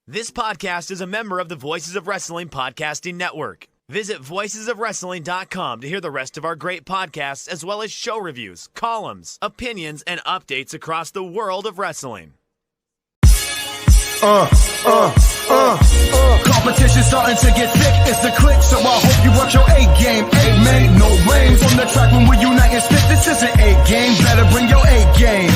This podcast is a member of the Voices of Wrestling Podcasting Network. Visit voicesofwrestling.com to hear the rest of our great podcasts, as well as show reviews, columns, opinions, and updates across the world of wrestling. Competition starting to get thick, it's the click, so I hope you work your A game. A made no rain from the track when we unite and spit. This is an A game, better bring your A game.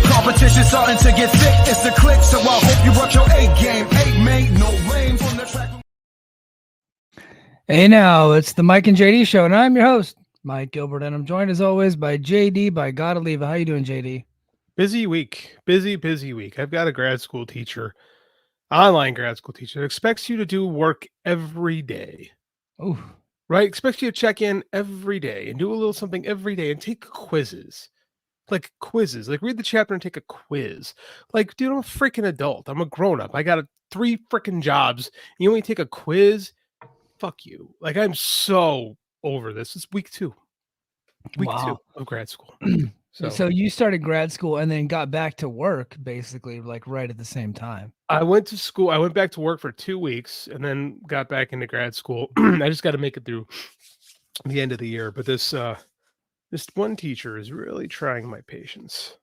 Competition starting to get thick, it's the click, so I hope you work your A game. A made no rain from the track. Hey now, it's the Mike and JD show, and I'm your host, Mike Gilbert, and I'm joined as always by JD by God Oliva. How you doing, JD? Busy week. Busy week. I've got a grad school teacher, online grad school teacher, that expects you to do work every day. Oh, right? Expects you to check in every day and do a little something every day and take quizzes. Like read the chapter and take a quiz. Like, dude, I'm a freaking adult. I'm a grown-up. I got 3 freaking jobs. And you only take a quiz? Fuck you. Like, I'm so over this. It's week 2. Week 2 of grad school. So you started grad school and then got back to work basically like right at the same time. I went to school. I went back to work for 2 weeks and then got back into grad school. I just got to make it through the end of the year. But this one teacher is really trying my patience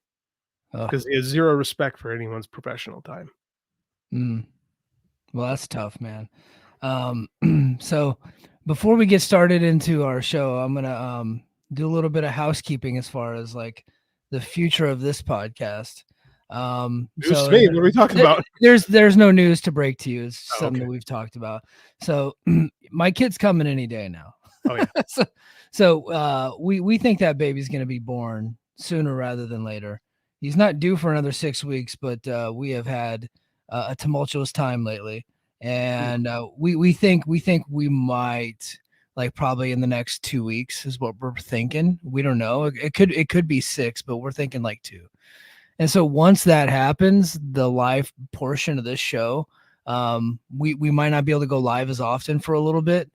because he has zero respect for anyone's professional time. Well, that's tough, man. So before we get started into our show, I'm going to do a little bit of housekeeping as far as like the future of this podcast. What are we talking about? There's no news to break to you. It's something that we've talked about. So my kid's coming any day now. Oh yeah. so we think that baby's going to be born sooner rather than later. He's not due for another 6 weeks, but we have had a tumultuous time lately, and we think we might. Like probably in the next 2 weeks is what we're thinking. We don't know. It could be 6, but we're thinking like 2. And so once that happens, the live portion of this show, we might not be able to go live as often for a little bit.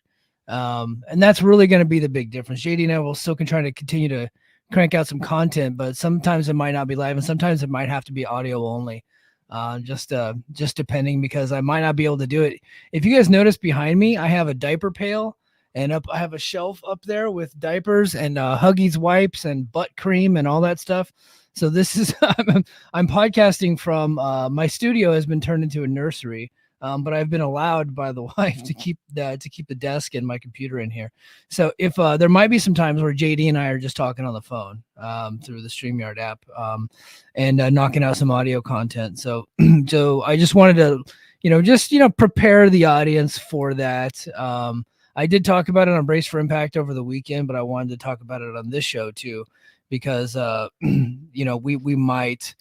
And that's really going to be the big difference. JD and I will still try to continue to crank out some content, but sometimes it might not be live and sometimes it might have to be audio only. Just depending, because I might not be able to do it. If you guys notice behind me, I have a diaper pail. And I have a shelf up there with diapers and Huggies wipes and butt cream and all that stuff. So this is I'm podcasting from my studio has been turned into a nursery, but I've been allowed by the wife to keep the desk and my computer in here. So if there might be some times where JD and I are just talking on the phone through the StreamYard app and knocking out some audio content. So I just wanted to prepare the audience for that. I did talk about it on Brace for Impact over the weekend, but I wanted to talk about it on this show too, because we might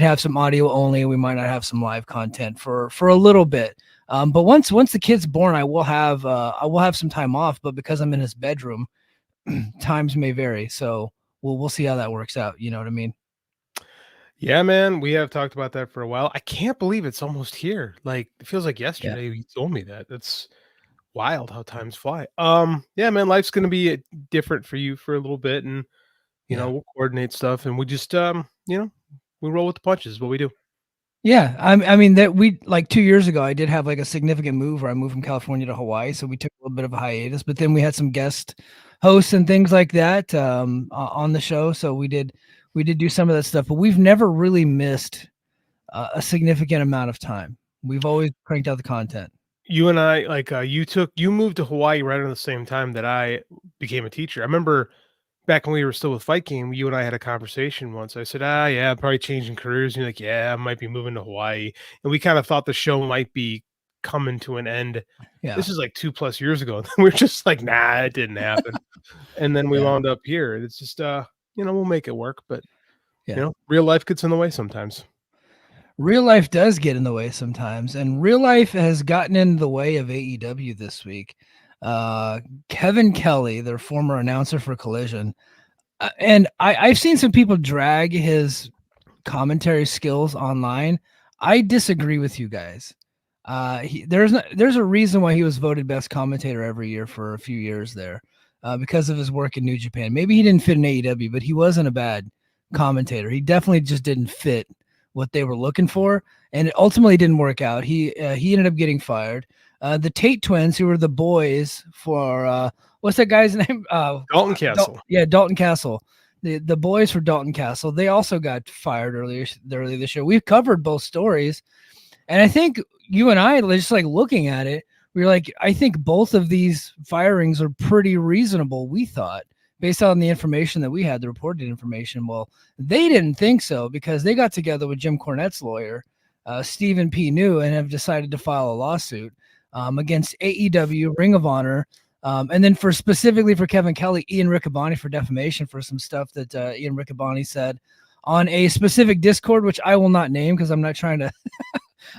have some audio only. We might not have some live content for a little bit. But once the kid's born, I will have some time off. But because I'm in his bedroom, times may vary. So we'll see how that works out. You know what I mean? Yeah, man. We have talked about that for a while. I can't believe it's almost here. Like, it feels like yesterday you told me that. That's wild how times fly. Yeah, man, life's gonna be different for you for a little bit, and we'll coordinate stuff, and we just we roll with the punches. What we do. Yeah, I mean that we like 2 years ago I did have like a significant move where I moved from California to Hawaii, so we took a little bit of a hiatus, but then we had some guest hosts and things like that on the show, so we did do some of that stuff, but we've never really missed a significant amount of time. We've always cranked out the content. You and I, like, you moved to Hawaii right around the same time that I became a teacher. I remember back when we were still with Fight Game, you and I had a conversation once. I said, yeah, I'm probably changing careers. And you're like, yeah, I might be moving to Hawaii. And we kind of thought the show might be coming to an end. Yeah. This is like 2+ years ago. We we're just like, nah, it didn't happen. And then we wound up here. It's just, we'll make it work. But, real life gets in the way sometimes. Real life does get in the way sometimes, and real life has gotten in the way of AEW this week. Kevin Kelly, their former announcer for Collision, and I've seen some people drag his commentary skills online. I disagree with you guys. There's a reason why he was voted best commentator every year for a few years there, because of his work in New Japan. Maybe he didn't fit in AEW, but he wasn't a bad commentator. He definitely just didn't fit what they were looking for. and it ultimately didn't work out. He ended up getting fired. The Tate twins, who were the boys for what's that guy's name? Dalton Castle. Dalton Castle. The boys for Dalton Castle. They also got fired earlier this year. We've covered both stories, and I think you and I, just like looking at it, we were like, I think both of these firings are pretty reasonable. We thought, based on the information that we had, the reported information. Well, they didn't think so because they got together with Jim Cornette's lawyer, Stephen P. New, and have decided to file a lawsuit against AEW, Ring of Honor, and then specifically for Kevin Kelly, Ian Riccaboni for defamation for some stuff that Ian Riccaboni said on a specific Discord, which I will not name because I'm not trying to.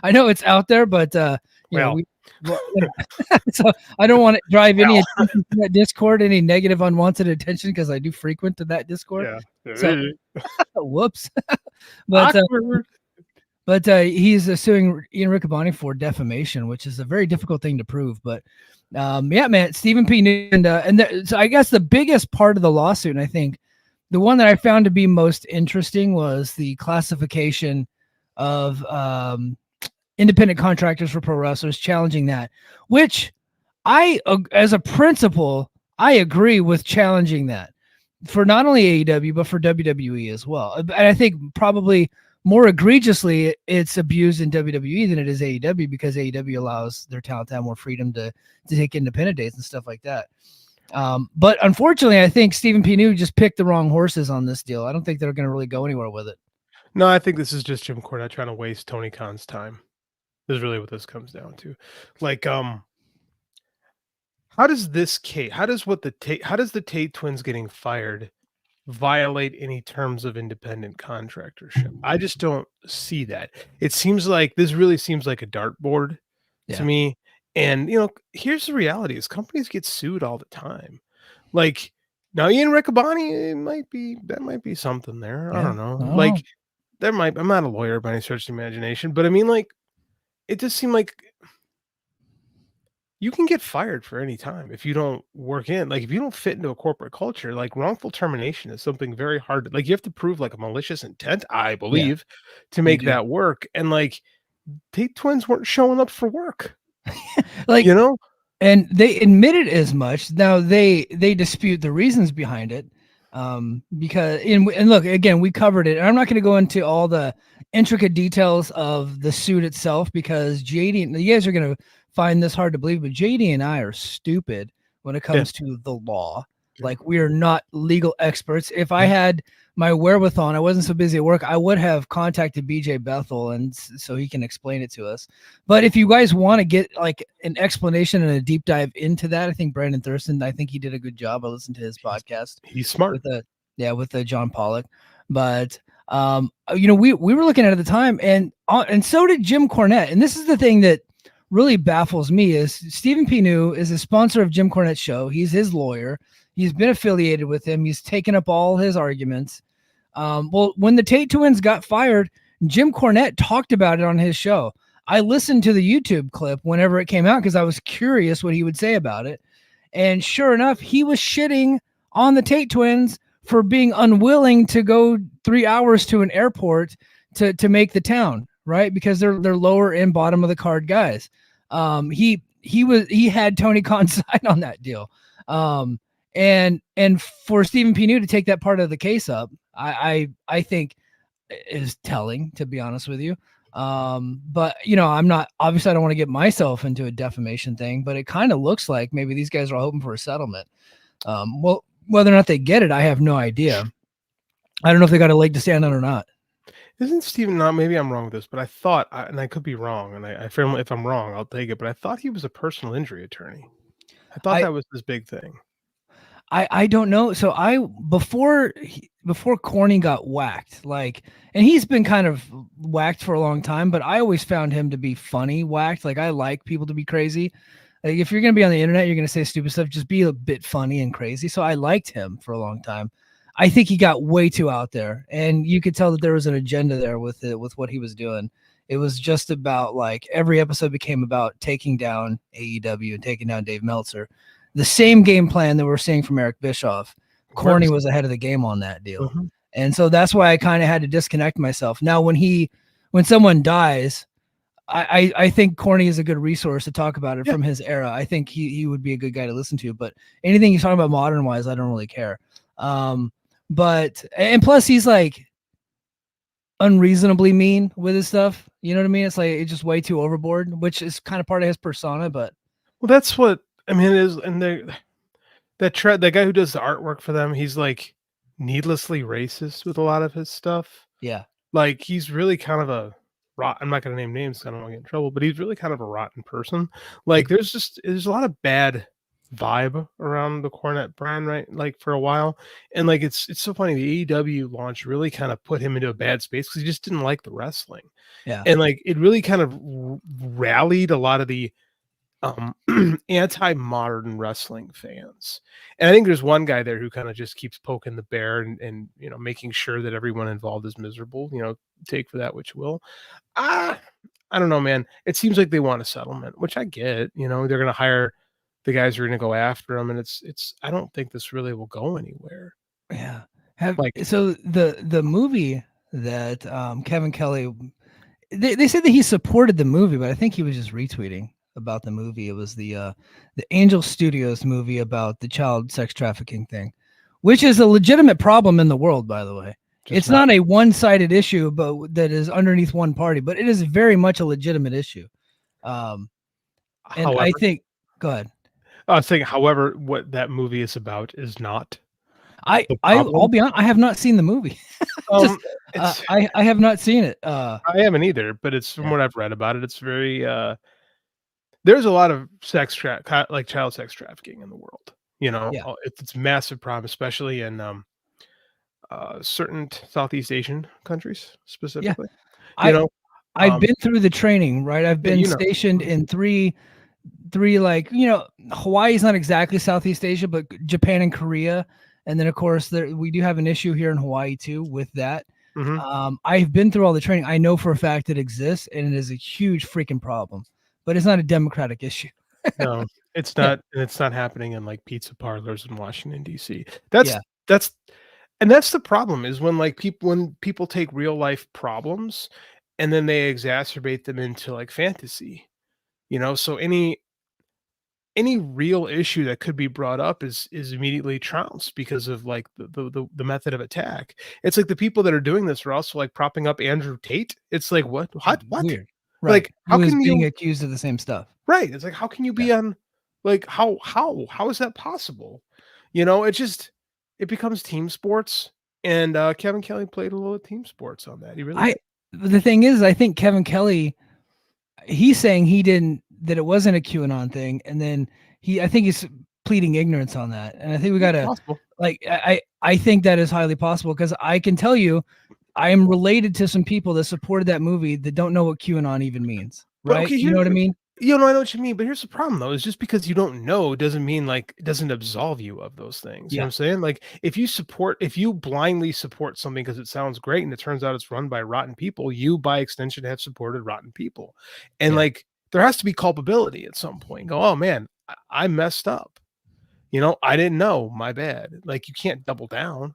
I know it's out there, but so I don't want to drive any attention to that Discord, any negative unwanted attention, because I do frequent to that Discord. Yeah. So, whoops. But he's suing Ian Riccaboni for defamation, which is a very difficult thing to prove. But yeah, man, Stephen P. New, so I guess the biggest part of the lawsuit, and I think the one that I found to be most interesting, was the classification of independent contractors for pro wrestlers, challenging that, which as a principle, I agree with challenging that for not only AEW, but for WWE as well. And I think probably more egregiously, it's abused in WWE than it is AEW, because AEW allows their talent to have more freedom to take independent dates and stuff like that. But unfortunately, I think Stephen P. New just picked the wrong horses on this deal. I don't think they're going to really go anywhere with it. No, I think this is just Jim Cornette trying to waste Tony Khan's time. Is really what this comes down to. Like, how does the Tate twins getting fired violate any terms of independent contractorship? I just don't see that. It seems like this really seems like a dartboard to me. And here's the reality: is companies get sued all the time. Like now, Ian Riccaboni, that might be something there. I don't know. Like there might. I'm not a lawyer by any stretch of the imagination, but I mean, like, it just seemed like you can get fired for any time if you don't work in, like, if you don't fit into a corporate culture. Like wrongful termination is something very hard to, like, you have to prove like a malicious intent, I believe, to make that work. And like Tate twins weren't showing up for work. Like, and they admitted as much. Now they dispute the reasons behind it. Because and look, again, we covered it, and I'm not going to go into all the intricate details of the suit itself, because JD, and you guys are going to find this hard to believe, but JD and I are stupid when it comes to the law. Like, we are not legal experts. If I had my wherewithal and I wasn't so busy at work, I would have contacted BJ Bethel, and so he can explain it to us. But if you guys want to get like an explanation and a deep dive into that, I think Brandon Thurston, I think he did a good job. I listened to his podcast. He's smart. With John Pollock. But we were looking at it at the time, and so did Jim Cornette. And this is the thing that really baffles me: is Stephen P. New is a sponsor of Jim Cornette's show. He's his lawyer. He's been affiliated with him. He's taken up all his arguments. Well, when the Tate twins got fired, Jim Cornette talked about it on his show. I listened to the YouTube clip whenever it came out because I was curious what he would say about it. And sure enough, he was shitting on the Tate twins for being unwilling to go 3 hours to an airport to make the town, right? Because they're lower and bottom of the card guys. He had Tony Khan's side on that deal. And for Stephen P. New to take that part of the case up, I think is telling, to be honest with you. But I'm not, obviously I don't want to get myself into a defamation thing, but it kind of looks like maybe these guys are all hoping for a settlement. Well, whether or not they get it, I have no idea. I don't know if they got a leg to stand on or not. Isn't Stephen, not, maybe I'm wrong with this, but I thought, and I could be wrong, and I firmly, if I'm wrong, I'll take it, but I thought he was a personal injury attorney. I thought that was his big thing. I don't know. So before Corny got whacked, like, and he's been kind of whacked for a long time, but I always found him to be funny whacked. Like, I like people to be crazy. Like, if you're going to be on the internet, you're going to say stupid stuff, just be a bit funny and crazy. So I liked him for a long time. I think he got way too out there, and you could tell that there was an agenda there with it, with what he was doing. It was just about, like, every episode became about taking down AEW and taking down Dave Meltzer. The same game plan that we're seeing from Eric Bischoff. Corny was ahead of the game on that deal. Mm-hmm. And so that's why I kind of had to disconnect myself. Now, when he when someone dies, I think Corny is a good resource to talk about it Yeah. from his era. I think he would be a good guy to listen to, but anything he's talking about modern wise, I don't really care. But plus he's like unreasonably mean with his stuff. You know what I mean? It's like it's just way too overboard, which is kind of part of his persona. But Well, that's what I mean. Is and that guy who does the artwork for them, he's like needlessly racist with a lot of his stuff. yeah, Like he's really kind of a rot. I'm not going to name names, 'cause I don't want to get in trouble, but he's really kind of a rotten person. Like there's a lot of bad vibe around the Cornette brand, right? Like for a while, and like it's so funny. The AEW launch really kind of put him into a bad space because he just didn't like the wrestling, yeah, and like it really kind of rallied a lot of the anti-modern wrestling fans. And I think there's one guy there who kind of just keeps poking the bear and making sure that everyone involved is miserable. Take for that which you will. I don't know, man. It seems like they want a settlement, which I get. They're gonna hire the guys who are gonna go after them, and it's I don't think this really will go anywhere. yeah. So the movie that Kevin Kelly, they said that he supported the movie, but I think he was just retweeting about the movie. It was the Angel Studios movie about the child sex trafficking thing, which is a legitimate problem in the world, by the way. It's not a one-sided issue, but that is underneath one party, but it is very much a legitimate issue. And however, I think, go ahead. I was saying, however, what that movie is about is not. I'll be honest, I have not seen the movie. I have not seen it. I haven't either, but it's from what I've read about it. It's very there's a lot of child sex trafficking in the world. It's a massive problem, especially in certain Southeast Asian countries specifically. I've been through the training, right? I've been stationed in three Hawaii's not exactly Southeast Asia, but Japan and Korea. And then of course we do have an issue here in Hawaii too with that. Mm-hmm. I've been through all the training. I know for a fact it exists, and it is a huge freaking problem. But it's not a democratic issue. No, it's not, and it's not happening in like pizza parlors in Washington D.C. That's the problem is when people take real life problems and then they exacerbate them into like fantasy. So any real issue that could be brought up is immediately trounced because of like the method of attack. It's like the people that are doing this are also like propping up Andrew Tate. It's like what? Weird. Right. Like how Who is can being you accused of the same stuff? Right. It's like how can you be on like how is that possible? It becomes team sports, and Kevin Kelly played a little team sports on that. He really did. The thing is, I think Kevin Kelly, he's saying that it wasn't a QAnon thing, and then I think he's pleading ignorance on that. And I think we gotta I think that is highly possible because I can tell you I am related to some people that supported that movie that don't know what QAnon even means. Right? Okay, you know what I mean? I know what you mean, but here's the problem though, is just because you don't know doesn't mean like it doesn't absolve you of those things. You know what I'm saying? Like if you blindly support something because it sounds great and it turns out it's run by rotten people, you by extension have supported rotten people. And like there has to be culpability at some point. Go, oh man, I messed up. I didn't know, my bad. Like you can't double down.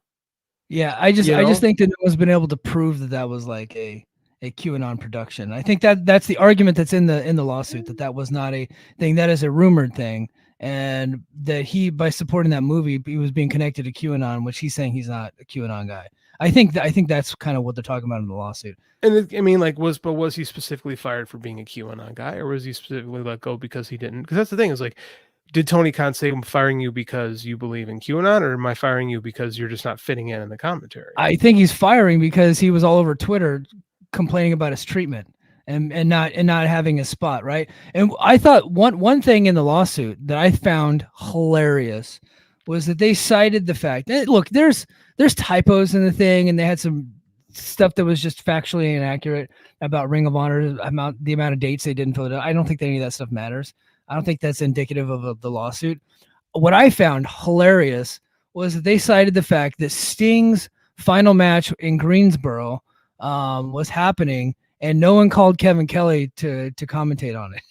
Yeah, I just think that no one's been able to prove that was like a QAnon production. I think that's the argument that's in the lawsuit, that was not a thing. That is a rumored thing, and that he, by supporting that movie, he was being connected to QAnon, which he's saying he's not a QAnon guy. I think that's kind of what they're talking about in the lawsuit. And was he specifically fired for being a QAnon guy, or was he specifically let go because he didn't? Because that's the thing is like, did Tony Khan say I'm firing you because you believe in QAnon, or am I firing you because you're just not fitting in the commentary? I think he's firing because he was all over Twitter complaining about his treatment and not having a spot, right? And I thought one thing in the lawsuit that I found hilarious was that they cited the fact that, look, there's typos in the thing, and they had some stuff that was just factually inaccurate about Ring of Honor, the amount of dates they didn't fill it out. I don't think any of that stuff matters. I don't think that's indicative of the lawsuit. What I found hilarious was that they cited the fact that Sting's final match in Greensboro was happening, and no one called Kevin Kelly to commentate on it.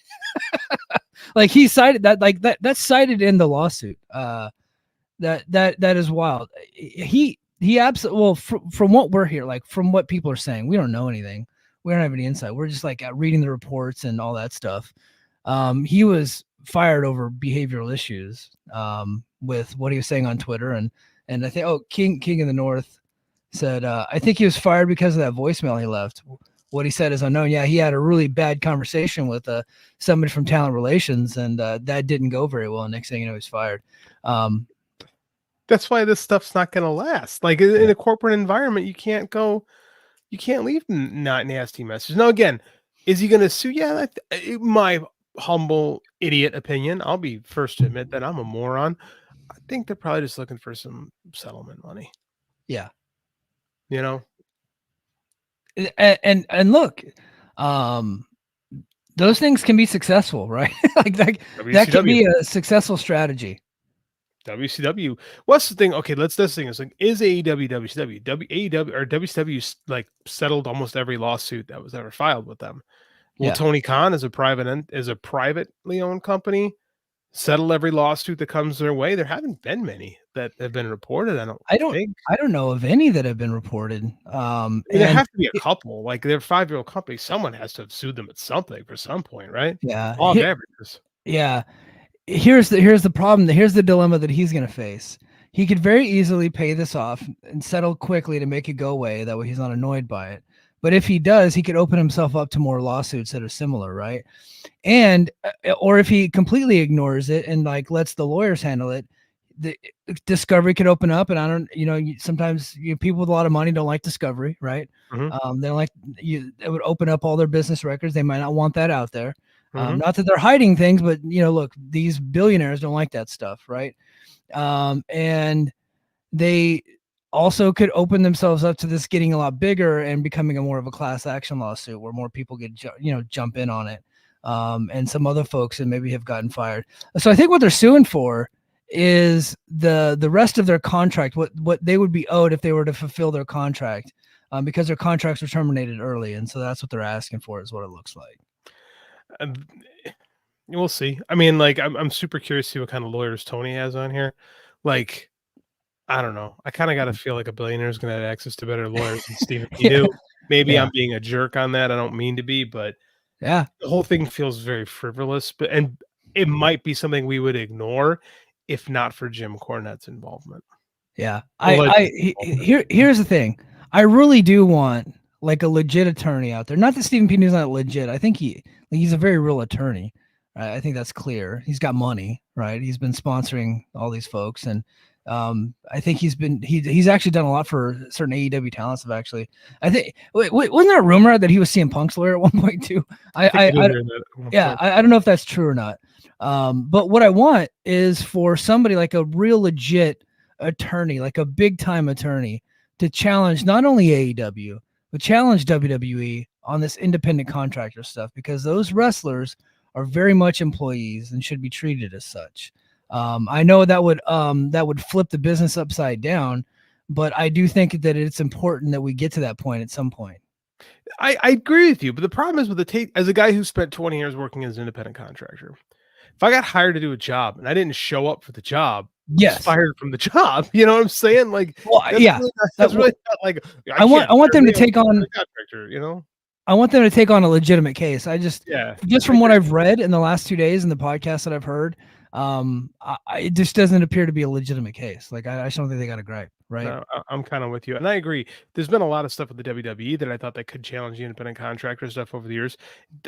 Like he cited that, like that's cited in the lawsuit. That is wild. He absolutely, well, from what we're here, like from what people are saying, we don't know anything. we don't have any insight. We're just like reading the reports and all that stuff. He was fired over behavioral issues with what he was saying on Twitter. And I think, King of the North said, I think he was fired because of that voicemail he left. What he said is unknown. Yeah, he had a really bad conversation with somebody from talent relations, and that didn't go very well. Next thing you know, he's fired. That's why this stuff's not going to last. Like in a corporate environment, you can't leave not nasty messages. Now, again, is he going to sue? Yeah, my humble idiot opinion. I'll be first to admit that I'm a moron. I think they're probably just looking for some settlement money. Yeah. You know? And look, those things can be successful, right? like that can be a successful strategy. WCW. What's the thing? Okay, this thing is like, is AEW WCW? AEW or WCW like settled almost every lawsuit that was ever filed with them. Will Tony Khan as a privately owned company settle every lawsuit that comes their way? There haven't been many that have been reported. I don't know of any that have been reported. There have to be a couple. Like they're 5-year-old companies. Someone has to have sued them at something for some point, right? Yeah. Law of averages. Yeah. Here's the problem. Here's the dilemma that he's going to face. He could very easily pay this off and settle quickly to make it go away. That way he's not annoyed by it. But if he does, he could open himself up to more lawsuits that are similar, right? And or if he completely ignores it and like lets the lawyers handle it, the discovery could open up. And sometimes people with a lot of money don't like discovery, right? Mm-hmm. They don't like it would open up all their business records. They might not want that out there. Not that they're hiding things, but look, these billionaires don't like that stuff, right? And they also could open themselves up to this getting a lot bigger and becoming more of a class action lawsuit where more people get jump in on it, and some other folks that maybe have gotten fired. So I think what they're suing for is the rest of their contract, what they would be owed if they were to fulfill their contract, because their contracts were terminated early, and so that's what they're asking for, is what it looks like. We'll see. I mean, like, I'm super curious to see what kind of lawyers Tony has on here. Like, I don't know. I kind of got to feel like a billionaire is going to have access to better lawyers than Stephen P. Maybe I'm being a jerk on that. I don't mean to be, but the whole thing feels very frivolous. And it might be something we would ignore if not for Jim Cornette's involvement. Yeah, here's the thing. I really do want like a legit attorney out there. Not that Stephen P. is not legit. I think he's a very real attorney. Right? I think that's clear. He's got money, right? He's been sponsoring all these folks, and I think he's actually done a lot for certain AEW talents. I think wasn't there a rumor that he was CM Punk's lawyer at one point too? I don't know if that's true or not. But what I want is for somebody like a real legit attorney, like a big time attorney, to challenge not only AEW but challenge WWE on this independent contractor stuff, because those wrestlers are very much employees and should be treated as such. I know that would flip the business upside down, but I do think that it's important that we get to that point at some point. I agree with you, but the problem is with the Tate, as a guy who spent 20 years working as an independent contractor, if I got hired to do a job and I didn't show up for the job, I was fired from the job. You know what I'm saying? Like, that's really not like I want them to take on a contractor. I want them to take on a legitimate case. Just from what I've read in the last 2 days and the podcast that I've heard, it just doesn't appear to be a legitimate case. Like I just don't think they got a gripe, right? No, I'm kind of with you, and I agree. There's been a lot of stuff with the WWE that I thought that could challenge the independent contractor stuff over the years.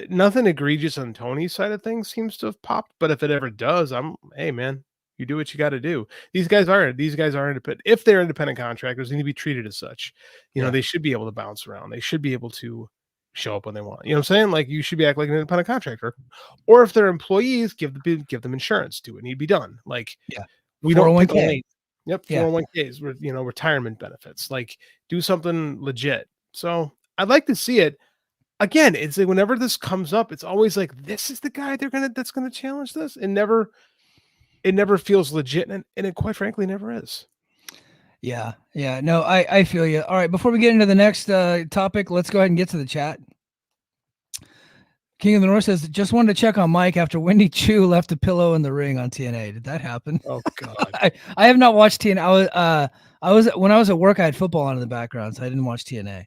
Nothing egregious on Tony's side of things seems to have popped, but if it ever does, hey man, you do what you got to do. These guys are independent. If they're independent contractors, they need to be treated as such. They should be able to bounce around. They should be able to show up when they want. You know what I'm saying? Like, you should be acting like an independent contractor. Or if they're employees, give them insurance. Do what need to be done. Like, we don't 401k. Yep, 401ks, retirement benefits. Like, do something legit. So I'd like to see it. Again, it's like whenever this comes up, it's always like, this is the guy that's gonna challenge this. It never feels legit, and it quite frankly never is. Yeah. No, I feel you. All right, before we get into the next topic, let's go ahead and get to the chat. King of the North says, just wanted to check on Mike after Wendy Chu left a pillow in the ring on TNA. Did that happen? Oh God. I have not watched TNA. I was when I was at work, I had football on in the background, so I didn't watch TNA.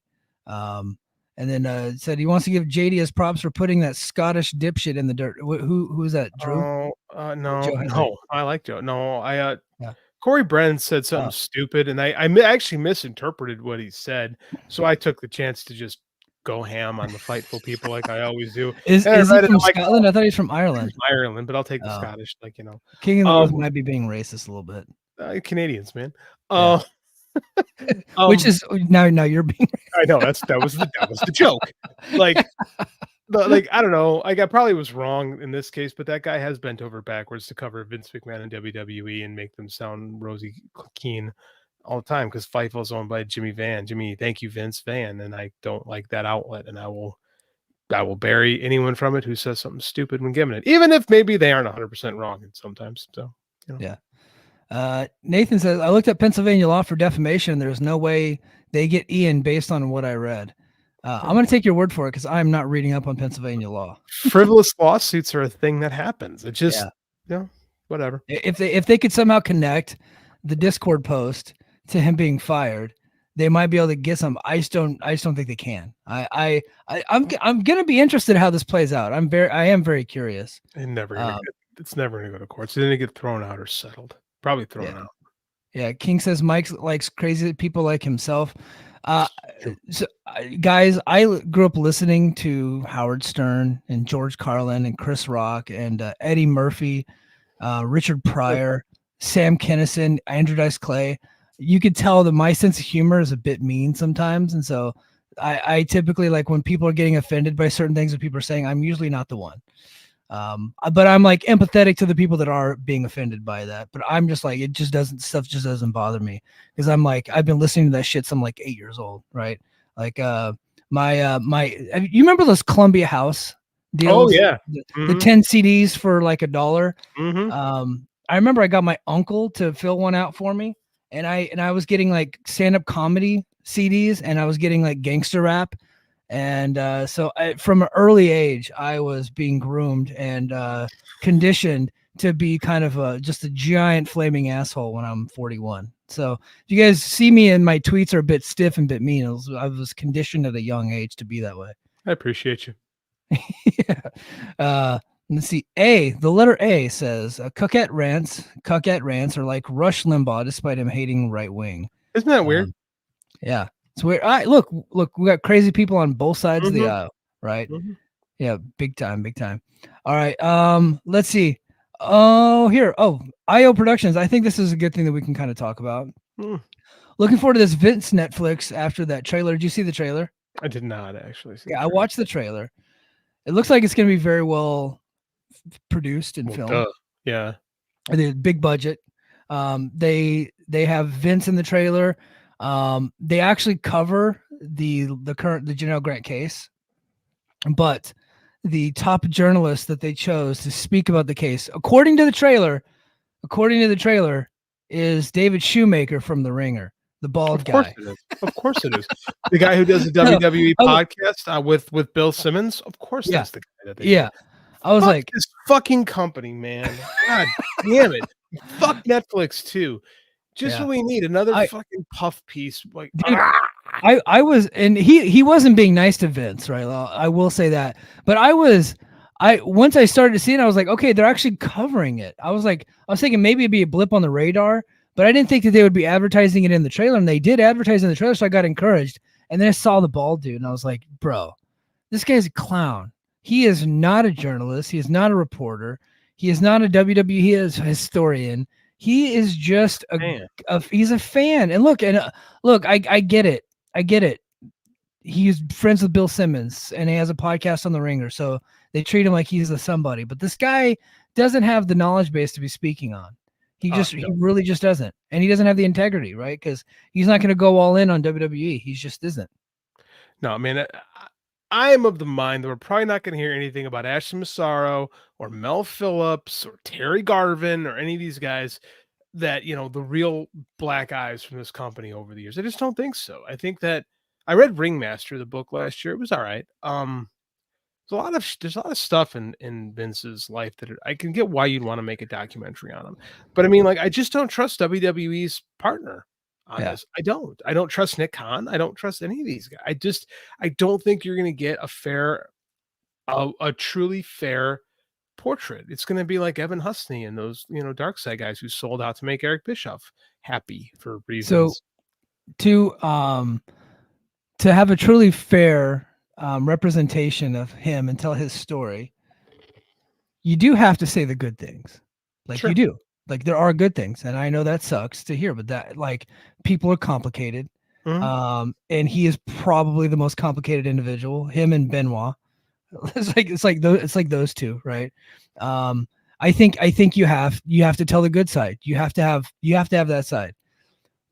And then said he wants to give JD his props for putting that Scottish dipshit in the dirt. Who is that? Drew? Oh, no, Joe Hendry? no. I like Joe. No, Yeah. Corey Brennan said something Oh. stupid, and I actually misinterpreted what he said. So I took the chance to just go ham on the Fightful people like I always do. Is And I he read it, from I'm like, Scotland? I thought he's from Ireland. Ireland, but I'll take the Oh. Scottish, like, you know. King of the North might be being racist a little bit. Canadians, man. Yeah. Which is now you're being. I know that was the joke. Like, I don't know. Like, I probably was wrong in this case, but that guy has bent over backwards to cover Vince McMahon and WWE and make them sound rosy keen all the time, because Fightful is owned by Jimmy Van. Jimmy, thank you, Vince Van, and I don't like that outlet, and I will bury anyone from it who says something stupid when given it, even if maybe they aren't 100% wrong. And sometimes, so you know. Yeah. Nathan says, I looked at Pennsylvania law for defamation. There's no way they get Ian based on what I read. I'm going to take your word for it because I'm not reading up on Pennsylvania law. Frivolous lawsuits are a thing that happens. It just, whatever. If they could somehow connect the Discord post to him being fired, they might be able to get some. I just don't think they can. I'm going to be interested in how this plays out. I am very curious. It's never going to go to court. It's going to get thrown out or settled. Probably thrown out. Yeah. King says Mike likes crazy people like himself. So, guys, I grew up listening to Howard Stern and George Carlin and Chris Rock and Eddie Murphy, Richard Pryor, Sam Kinison, Andrew Dice Clay. You could tell that my sense of humor is a bit mean sometimes. And so I typically, like, when people are getting offended by certain things that people are saying, I'm usually not the one. But I'm like empathetic to the people that are being offended by that. But I'm just like, stuff just doesn't bother me, because I'm like, I've been listening to that shit since I'm like 8 years old, right? Like you remember those Columbia House deals? Oh yeah, the 10 CDs for like $1. Mm-hmm. I remember I got my uncle to fill one out for me, and I was getting like stand-up comedy CDs, and I was getting like gangster rap. And so from an early age, I was being groomed and conditioned to be kind of just a giant flaming asshole when I'm 41. So if you guys see me and my tweets are a bit stiff and a bit mean, I was conditioned at a young age to be that way. I appreciate you. Yeah. Let's see. The letter A says, Coquette rants are like Rush Limbaugh, despite him hating right wing. Isn't that weird? Yeah. It's weird. All right, look, we got crazy people on both sides of the aisle, right? Mm-hmm. Yeah, big time. All right, let's see. IO Productions. I think this is a good thing that we can kind of talk about. Looking forward to this Vince Netflix after that trailer. Did you see the trailer? I did not actually see. Yeah, I watched the trailer. It looks like it's going to be very well produced and filmed. Yeah, the big budget. They have Vince in the trailer. They actually cover the Janelle Grant case, but the top journalist that they chose to speak about the case, according to the trailer, is David Shoemaker from The Ringer, the bald guy. Of course it is. The guy who does the WWE podcast with Bill Simmons. Of course, that's the guy that they I was like, this fucking company, man. God damn it. Fuck Netflix too. Just what we need, another fucking puff piece. Like, dude, I was, and he wasn't being nice to Vince, right? I will say that. But once I started to see it, I was like, okay, they're actually covering it. I was thinking maybe it'd be a blip on the radar, but I didn't think that they would be advertising it in the trailer, and they did advertise in the trailer, so I got encouraged. And then I saw the bald dude, and I was like, bro, this guy's a clown. He is not a journalist. He is not a reporter. He is not a WWE. He is a historian. He is just he's a fan. And look, I get it. He's friends with Bill Simmons, and he has a podcast on The Ringer, so they treat him like he's a somebody. But this guy doesn't have the knowledge base to be speaking on. He really just doesn't, and he doesn't have the integrity, right? Because he's not going to go all in on WWE. He just isn't. No, I mean, I am of the mind that we're probably not going to hear anything about Ashley Massaro or Mel Phillips or Terry Garvin or any of these guys that, the real black eyes from this company over the years. I just don't think so. I think that I read Ringmaster, the book, last year. It was all right. There's a lot of stuff in Vince's life that I can get why you'd want to make a documentary on him. But I mean, like, I just don't trust WWE's partner. on this. I don't trust Nick Khan. I don't trust any of these guys. I don't think you're going to get a truly fair portrait. It's going to be like Evan Husney and those, dark side guys who sold out to make Eric Bischoff happy for reasons. So to have a truly fair representation of him and tell his story, you do have to say the good things. Like you do. Like there are good things. And I know that sucks to hear, but that like people are complicated. And he is probably the most complicated individual, him and Benoit. It's like those two, right? I think you have to tell the good side. You have to have that side.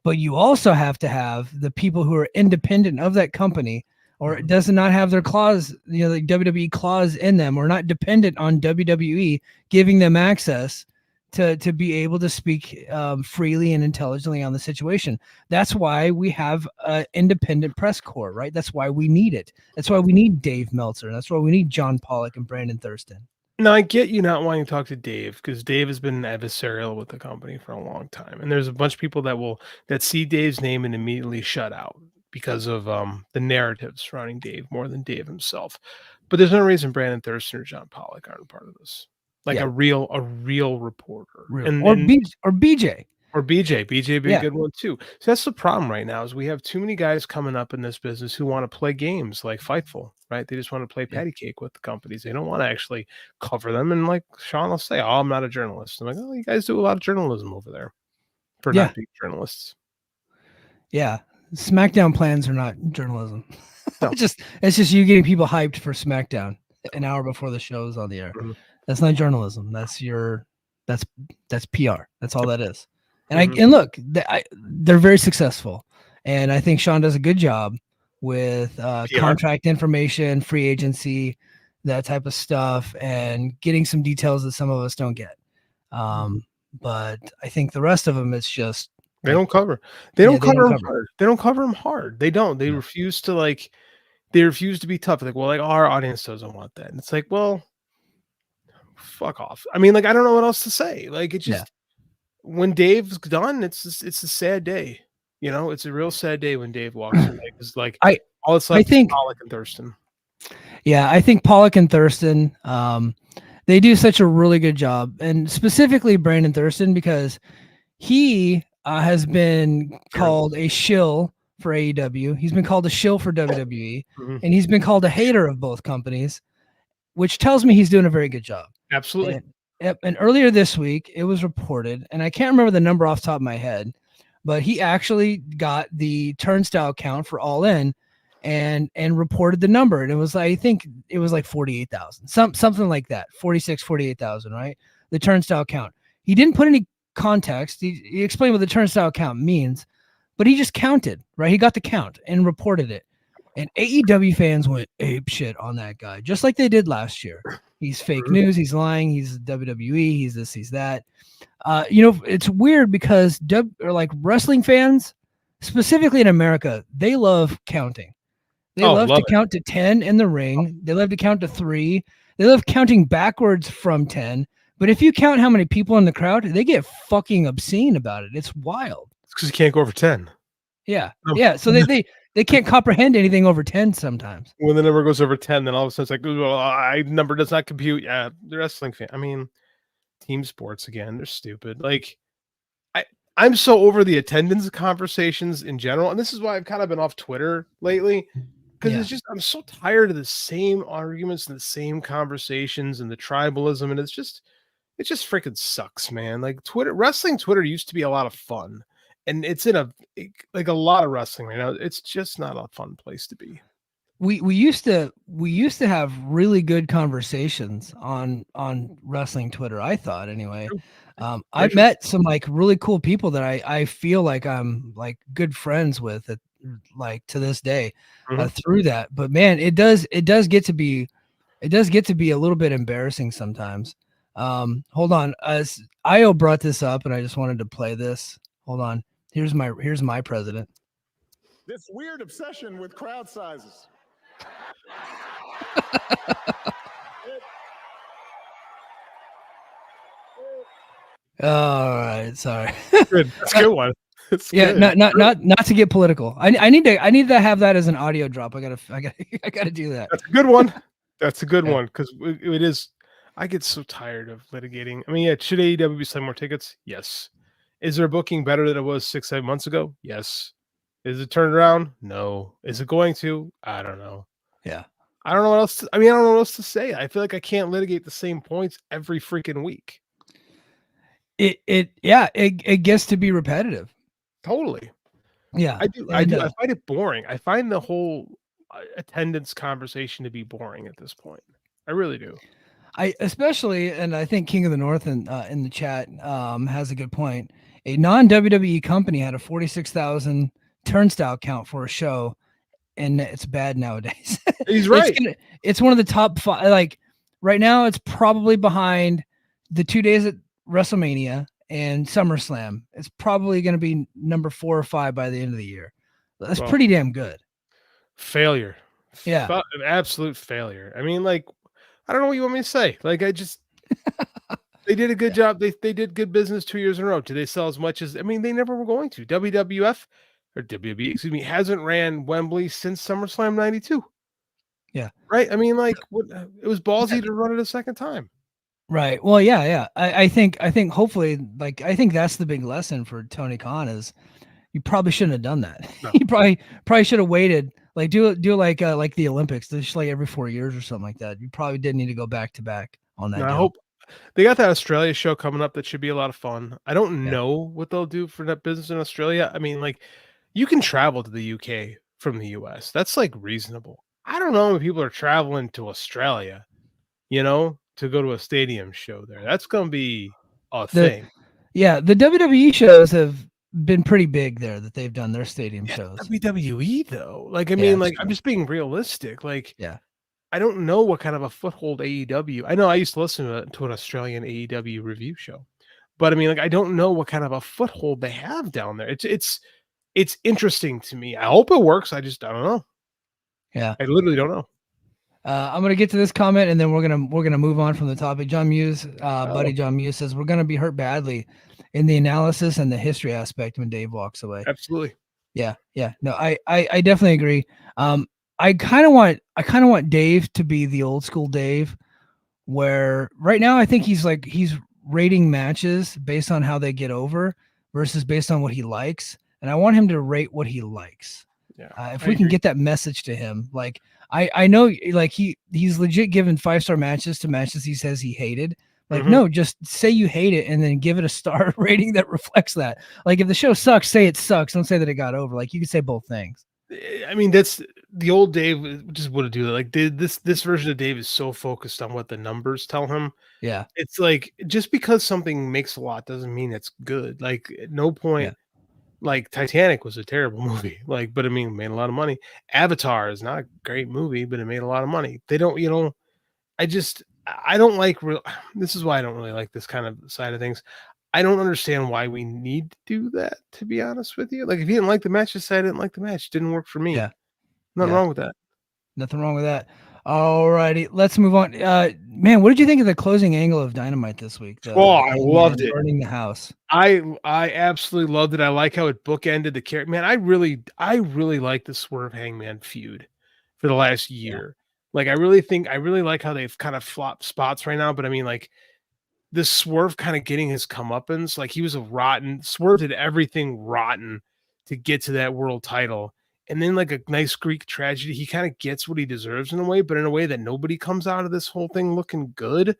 But you also have to have the people who are independent of that company, or it does not have their clause, the WWE clause in them, or not dependent on WWE giving them access to be able to speak freely and intelligently on the situation. That's why we have an independent press corps, right? That's why we need it. That's why we need Dave Meltzer. That's why we need John Pollock and Brandon Thurston. Now, I get you not wanting to talk to Dave because Dave has been adversarial with the company for a long time. And there's a bunch of people that see Dave's name and immediately shut out because of the narrative surrounding Dave more than Dave himself. But there's no reason Brandon Thurston or John Pollock aren't part of this. Like a real reporter. Or BJ. Or BJ would be a good one too. So that's the problem right now is we have too many guys coming up in this business who want to play games like Fightful, right? They just want to play patty cake with the companies. They don't want to actually cover them. And like Sean will say, I'm not a journalist. I'm like, you guys do a lot of journalism over there for not being journalists. Yeah. SmackDown plans are not journalism. No. It's just you getting people hyped for SmackDown an hour before the show is on the air. Mm-hmm. That's not journalism. That's PR. That's all that is. And look, they're very successful, and I think Sean does a good job with contract information, free agency, that type of stuff, and getting some details that some of us don't get. But I think the rest of them, it's just they don't cover. They don't cover them hard. They don't cover them hard. They don't. They refuse to They refuse to be tough. Like, well, our audience doesn't want that, and it's like, well, fuck off. I mean, I don't know what else to say. Like, it just. When Dave's done, it's a sad day. It's a real sad day when Dave walks away. It's all it's left is Pollock and Thurston. Yeah, I think Pollock and Thurston, they do such a really good job, and specifically Brandon Thurston because he has been called a shill for AEW. He's been called a shill for WWE, and he's been called a hater of both companies, which tells me he's doing a very good job. Absolutely. And earlier this week, it was reported, and I can't remember the number off the top of my head, but he actually got the turnstile count for All In and reported the number. And it was, I think it was like 48,000, something like that, 48,000, right? The turnstile count. He didn't put any context. He explained what the turnstile count means, but he just counted, right? He got the count and reported it. And AEW fans went ape shit on that guy, just like they did last year. He's fake news. He's lying. He's WWE. He's this. He's that. It's weird because wrestling fans, specifically in America, they love counting. They love to count to 10 in the ring. They love to count to 3. They love counting backwards from 10. But if you count how many people in the crowd, they get fucking obscene about it. It's wild. It's because you can't go over 10. Yeah. Yeah. So they can't comprehend anything over 10 sometimes. When the number goes over 10, then all of a sudden it's like, number does not compute. Yeah, the wrestling fan. I mean, team sports again, they're stupid. I'm so over the attendance conversations in general, and this is why I've kind of been off Twitter lately, because it's just I'm so tired of the same arguments and the same conversations and the tribalism, and it just freaking sucks, man. Wrestling Twitter used to be a lot of fun. And it's in a lot of wrestling right now. It's just not a fun place to be. We used to have really good conversations on wrestling Twitter. I thought anyway. I've met some really cool people that I feel like I'm good friends with to this day through that. But man, it does get to be a little bit embarrassing sometimes. Hold on, as Io brought this up, and I just wanted to play this. Hold on. Here's my president. This weird obsession with crowd sizes. All right, sorry. Good. That's a good one. It's Yeah, good. not to get political. I need to have that as an audio drop. I gotta do that. That's a good one. That's a good Yeah. one because it is. I get so tired of litigating. I mean, yeah, should AEW be selling more tickets? Yes. Is their booking better than it was 6-7 months ago? Yes. Is it turned around? No. Is it going to? I don't know. Yeah. I don't know what else. I don't know what else to say. I feel like I can't litigate the same points every freaking week. It gets to be repetitive. Totally. Yeah. I do. I find it boring. I find the whole attendance conversation to be boring at this point. I really do. I especially, and I think King of the North in the chat has a good point. A non-WWE company had a 46,000 turnstile count for a show, and it's bad nowadays. He's right. It's one of the top 5. Like right now, it's probably behind the 2 days at WrestleMania and SummerSlam. It's probably going to be number 4 or 5 by the end of the year. That's pretty damn good. Failure. Yeah. An absolute failure. I mean, like, I don't know what you want me to say. Like, I just, they did a good job. They did good business 2 years in a row. Did they sell as much as, I mean, they never were going to. WWF or WWE, excuse me, hasn't ran Wembley since SummerSlam 92. Yeah. Right. I mean, like, it was ballsy to run it a second time. Right. Well, yeah. I think hopefully, like, I think that's the big lesson for Tony Khan is you probably shouldn't have done that. No. You probably should have waited. Like do like the Olympics, just like every 4 years or something like that. You probably didn't need to go back to back on that. I hope they got that Australia show coming up. That should be a lot of fun. I don't know what they'll do for that business in Australia. I mean, like, you can travel to the UK from the US. That's like reasonable. I don't know if people are traveling to Australia, to go to a stadium show there. That's going to be a thing. Yeah, the WWE shows have been pretty big there that they've done their stadium shows. WWE though, like, I mean, like, I'm just being realistic. Like, I don't know what kind of a foothold AEW. I know I used to listen to an Australian AEW review show, but I mean, like, I don't know what kind of a foothold they have down there. It's interesting to me. I hope it works. I don't know. Yeah, I literally don't know. I'm gonna get to this comment and then we're gonna move on from the topic. John Muse, buddy John Muse says we're gonna be hurt badly in the analysis and the history aspect when Dave walks away. Absolutely. Yeah. No, I definitely agree. I kind of want Dave to be the old school Dave, where right now I think he's rating matches based on how they get over versus based on what he likes, and I want him to rate what he likes. Yeah, if we can get that message to him, like I know, like he's legit given 5-star matches to matches he says he hated. Like, no, just say you hate it and then give it a star rating that reflects that. Like, if the show sucks, say it sucks. Don't say that it got over. Like, you could say both things. I mean, that's the old Dave just would do that. Like, this version of Dave is so focused on what the numbers tell him. Yeah. It's like, just because something makes a lot doesn't mean it's good. Like, at no point, like, Titanic was a terrible movie. Like, but I mean, it made a lot of money. Avatar is not a great movie, but it made a lot of money. They don't, I don't like this is why I don't really like this kind of side of things. I don't understand why we need to do that, to be honest with you. Like, if you didn't like the match, just say I didn't like the match. It didn't work for me. Yeah. Nothing wrong with that. Nothing wrong with that. All righty. Let's move on. Man, what did you think of the closing angle of Dynamite this week? I loved it. Burning the house. I absolutely loved it. I like how it bookended the character. Man, I really like the Swerve Hangman feud for the last year. Like, I really like how they've kind of flopped spots right now. But I mean, like, this Swerve kind of getting his comeuppance, like, he was Swerve did everything rotten to get to that world title. And then, like a nice Greek tragedy, he kind of gets what he deserves in a way, but in a way that nobody comes out of this whole thing looking good.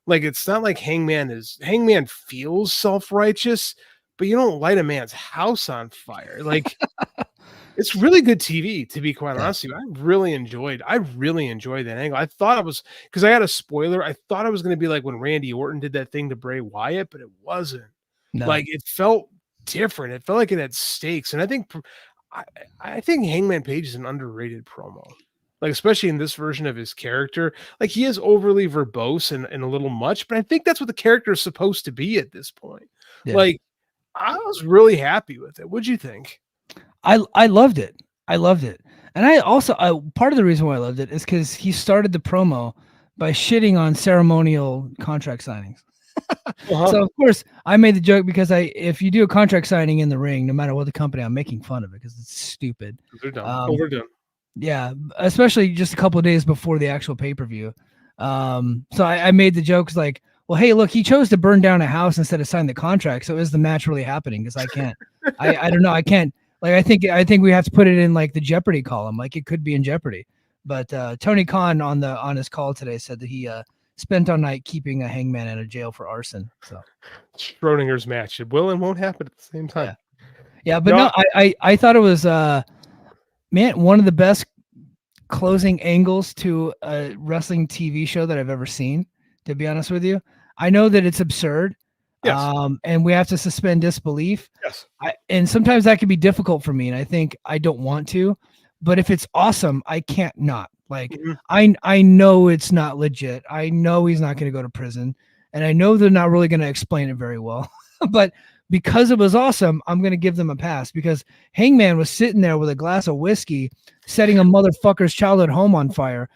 Like, it's not like Hangman feels self-righteous, but you don't light a man's house on fire. Like, it's really good TV, to be quite honest with you. I really enjoyed that angle. I thought it was, because I had a spoiler, I thought it was going to be like when Randy Orton did that thing to Bray Wyatt, but it wasn't. No. Like, it felt different. It felt like it had stakes. And I think Hangman Page is an underrated promo. Like, especially in this version of his character. Like, he is overly verbose and a little much, but I think that's what the character is supposed to be at this point. Yeah. Like, I was really happy with it. What'd you think? I loved it. And I also, part of the reason why I loved it is because he started the promo by shitting on ceremonial contract signings. So of course I made the joke because if you do a contract signing in the ring, no matter what the company, I'm making fun of it because it's stupid. They're done. Overdone. Yeah, especially just a couple of days before the actual pay-per-view. So I made the jokes like, well, hey, look, he chose to burn down a house instead of sign the contract. So is the match really happening? Because I can't, I don't know. I can't, like, I think we have to put it in like the Jeopardy column. Like it could be in Jeopardy. But Tony Khan on his call today said that he spent all night keeping a Hangman in a jail for arson. So Schrodinger's match. It will and won't happen at the same time. Yeah, but no, I thought it was man, one of the best closing angles to a wrestling TV show that I've ever seen, to be honest with you. I know that it's absurd. Yes. And we have to suspend disbelief. Yes. And sometimes that can be difficult for me. And I think I don't want to, but if it's awesome, I can't not. Like, I know it's not legit. I know he's not going to go to prison. And I know they're not really going to explain it very well. But because it was awesome, I'm going to give them a pass because Hangman was sitting there with a glass of whiskey, setting a motherfucker's childhood home on fire.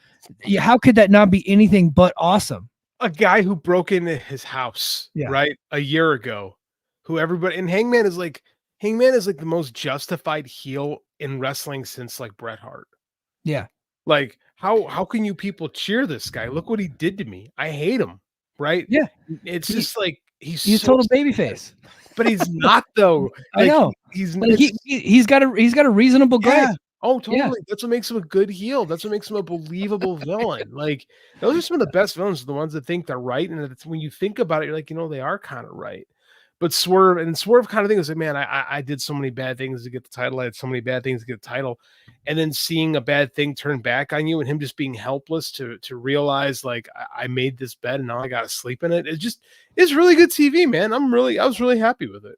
How could that not be anything but awesome? A guy who broke into his house, right, a year ago, who everybody, and Hangman is like the most justified heel in wrestling since like Bret Hart. Yeah. Like how can you people cheer this guy? Look what he did to me. I hate him. Right. Yeah. Just like he's so total babyface. But he's not though. Like, I know he's got a reasonable gripe. Yeah. Oh, totally. Yeah. That's what makes him a good heel. That's what makes him a believable villain. Like those are some of the best villains, the ones that think they're right. And it's when you think about it, you're like, they are kind of right. But Swerve kind of thing is like, man, I did so many bad things to get the title. I had so many bad things to get the title. And then seeing a bad thing turn back on you and him just being helpless to realize like I made this bed and now I got to sleep in it. It's really good TV, man. I was really happy with it.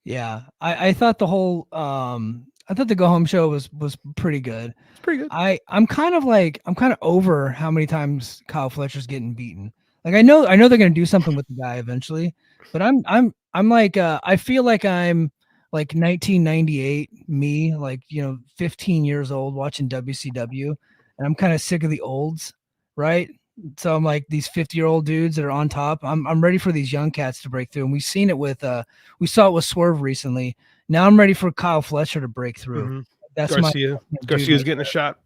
Yeah. I thought the whole, I thought the go home show was pretty good. It's pretty good. I'm kind of over how many times Kyle Fletcher's getting beaten. Like I know they're going to do something with the guy eventually, but I'm like, I feel like I'm like 1998 me, like, 15 years old watching WCW, and I'm kind of sick of the olds, right? So I'm like these 50-year-old dudes that are on top. I'm ready for these young cats to break through, and we saw it with Swerve recently. Now I'm ready for Kyle Fletcher to break through. Mm-hmm. That's Garcia's getting a shot,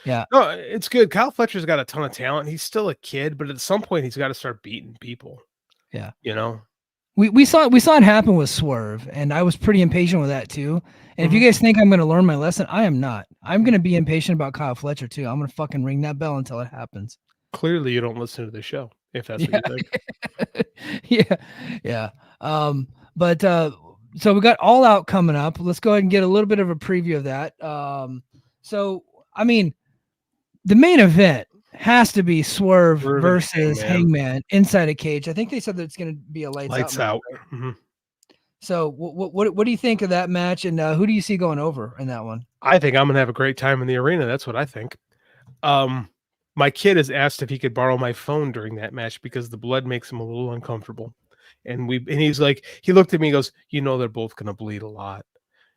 Yeah. No, it's good. Kyle Fletcher's got a ton of talent. He's still a kid, but at some point he's got to start beating people. Yeah. We saw it happen with Swerve, and I was pretty impatient with that too. And if you guys think I'm going to learn my lesson, I am not. I'm going to be impatient about Kyle Fletcher too. I'm going to fucking ring that bell until it happens. Clearly you don't listen to the show, if that's what you think. Yeah. But so we got All Out coming up. Let's go ahead and get a little bit of a preview of that. So I mean, the main event has to be Swerve versus Hangman inside a cage. I think they said that it's going to be a lights out. Right? Mm-hmm. So what do you think of that match, and who do you see going over in that one? I think I'm going to have a great time in the arena. That's what I think. My kid has asked if he could borrow my phone during that match because the blood makes him a little uncomfortable. And he's like, he looked at me and goes, they're both going to bleed a lot.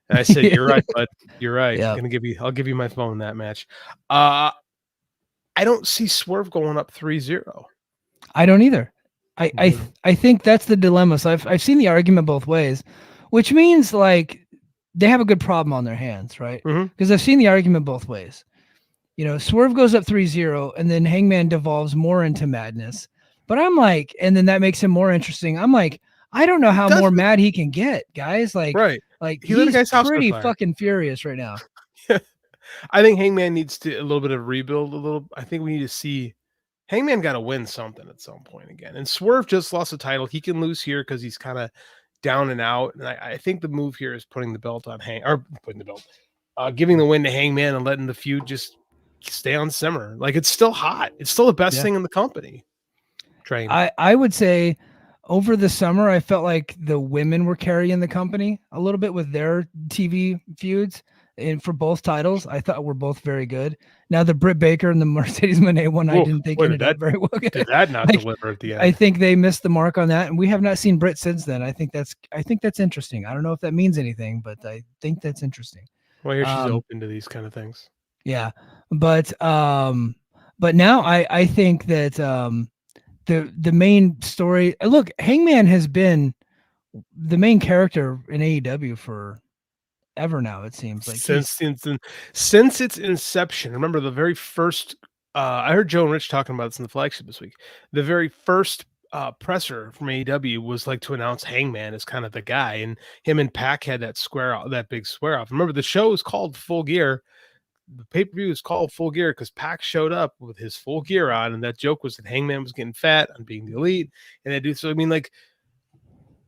And I said, you're right, bud. You're right. Yeah. I'll give you my phone in that match. I don't see Swerve going up 3-0. I don't either. I think that's the dilemma. So I've seen the argument both ways, which means like they have a good problem on their hands, right? Because I've seen the argument both ways. Swerve goes up 3-0 and then Hangman devolves more into madness. But I'm like, and then that makes him more interesting. I'm like, I don't know how more mad he can get, guys. Like, right. Like he he's pretty fucking furious right now. I think Hangman needs a little bit of rebuild. I think we need to see Hangman got to win something at some point again. And Swerve just lost the title. He can lose here because he's kind of down and out. And I think the move here is putting the belt on giving the win to Hangman and letting the feud just stay on simmer. Like it's still hot. It's still the best thing in the company. I would say over the summer, I felt like the women were carrying the company a little bit with their TV feuds. And for both titles, I thought were both very good. Now the Britt Baker and the Mercedes Moné one, I didn't think ended up very well. Did that not deliver at the end? I think they missed the mark on that, and we have not seen Britt since then. I think that's interesting. I don't know if that means anything, but I think that's interesting. Well, here she's open to these kind of things. Yeah, but now I think that the main story. Look, Hangman has been the main character in AEW for ever now. It seems like Since its inception. Remember the very first. I heard Joe and Rich talking about this in the flagship this week. The very first presser from AEW was like to announce Hangman as kind of the guy, and him and Pac had that big square off. Remember the show was called Full Gear. The pay-per-view is called Full Gear because Pac showed up with his full gear on, and that joke was that Hangman was getting fat on being the elite, and they do so. I mean, like,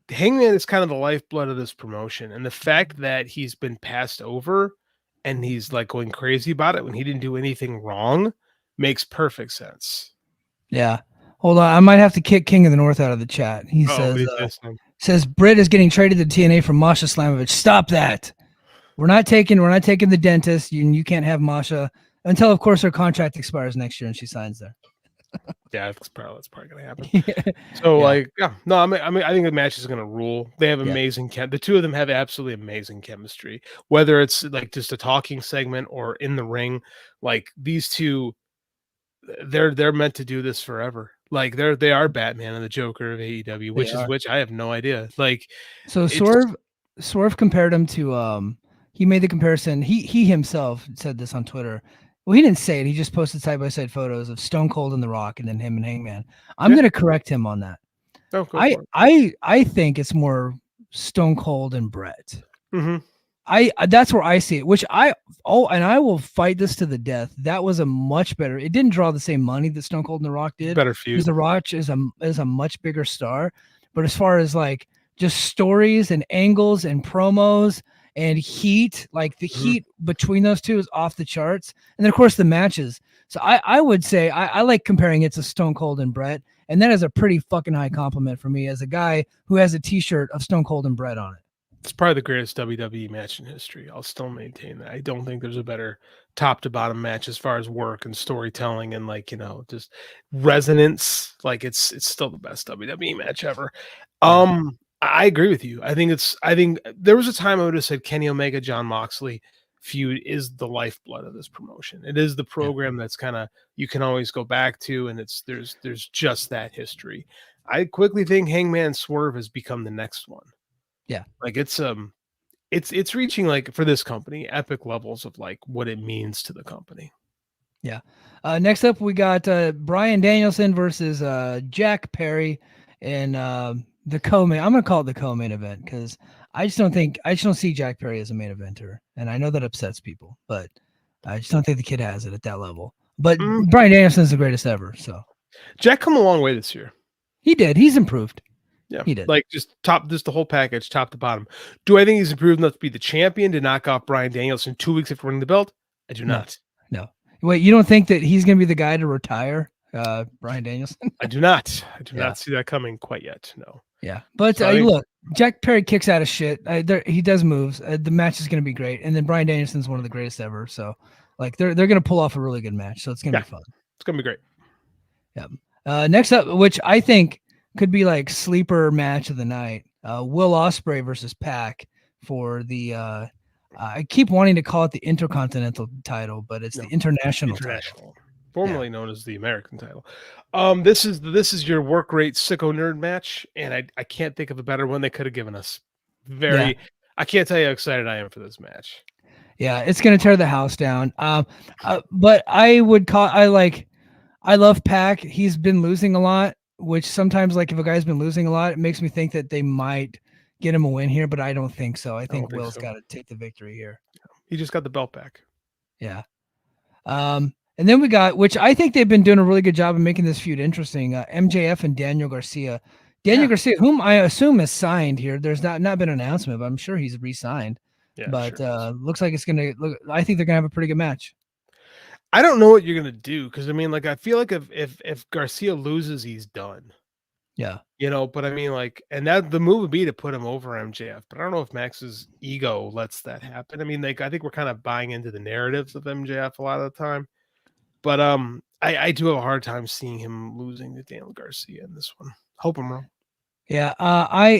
Hangman is kind of the lifeblood of this promotion, and the fact that he's been passed over and he's like going crazy about it when he didn't do anything wrong makes perfect sense. Yeah. Hold on, I might have to kick King of the North out of the chat. He says Britt is getting traded to TNA from Masha Slamovich. Stop that. We're not taking the dentist. You can't have Masha until, of course, her contract expires next year and she signs there. Yeah, that's probably gonna happen. So I think the match is gonna rule. They have amazing the two of them have absolutely amazing chemistry. Whether it's like just a talking segment or in the ring, like these two, they're meant to do this forever. Like they are Batman and the Joker of AEW, which I have no idea. Like, so Swerve compared him to he made the comparison. He himself said this on Twitter. Well, he didn't say it. He just posted side-by-side photos of Stone Cold and The Rock and then him and Hangman. I'm going to correct him on that. Oh, go for it. I think it's more Stone Cold and Brett. Mm-hmm. That's where I see it, and I will fight this to the death. That was a much better. It didn't draw the same money that Stone Cold and The Rock did. Better feud. Because The Rock is a much bigger star. But as far as like just stories and angles and promos and heat, like the heat between those two is off the charts. And then of course the matches. So I would say I like comparing it to Stone Cold and Brett. And that is a pretty fucking high compliment for me as a guy who has a t-shirt of Stone Cold and Brett on it. It's probably the greatest WWE match in history. I'll still maintain that. I don't think there's a better top to bottom match as far as work and storytelling and like, just resonance. Like it's still the best WWE match ever. I agree with you. I think there was a time I would have said Kenny Omega, John Moxley feud is the lifeblood of this promotion. It is the program that's kind of, you can always go back to, and there's just that history. I quickly think Hangman Swerve has become the next one. Yeah. Like it's reaching, like, for this company, epic levels of like what it means to the company. Yeah. Next up we got Bryan Danielson versus Jack Perry in the co-main. I'm gonna call it the co-main event because I just don't see Jack Perry as a main eventer, and I know that upsets people, but I just don't think the kid has it at that level. But Bryan Danielson's the greatest ever. So Jack come a long way this year. He did. He's improved. Yeah, he did. Like just the whole package, top to bottom. Do I think he's improved enough to be the champion to knock off Bryan Danielson 2 weeks after winning the belt? I do not. No. Wait, you don't think that he's going to be the guy to retire, Bryan Danielson? I do not. I do not see that coming quite yet. No. Yeah, but look, Jack Perry kicks out of shit. He does moves. The match is going to be great, and then Bryan Danielson's one of the greatest ever. So, like, they're going to pull off a really good match. So it's going to be fun. It's going to be great. Yeah. Next up, which I think could be like sleeper match of the night, Will Ospreay versus Pac for the. I keep wanting to call it the Intercontinental title, but it's the International title. Formerly known as the American title. This is your work rate sicko nerd match, and I can't think of a better one they could have given us. I can't tell you how excited I am for this match. Yeah, it's gonna tear the house down. But I love Pac. He's been losing a lot, which sometimes, like, if a guy's been losing a lot, it makes me think that they might get him a win here, but I don't think so. I think Will's got to take the victory here. He just got the belt back. Yeah. And then we got, which I think they've been doing a really good job of making this feud interesting, MJF and Daniel Garcia. Garcia, whom I assume is signed here. There's not been an announcement, but I'm sure he's re-signed. Yeah, but looks like it's gonna look. I think they're gonna have a pretty good match. I don't know what you're gonna do because I mean, like, I feel like if Garcia loses, he's done. Yeah, but I mean, like, and that the move would be to put him over MJF, but I don't know if Max's ego lets that happen. I mean, like, I think we're kind of buying into the narratives of MJF a lot of the time. But I do have a hard time seeing him losing to Daniel Garcia in this one. Hope I'm wrong. Yeah,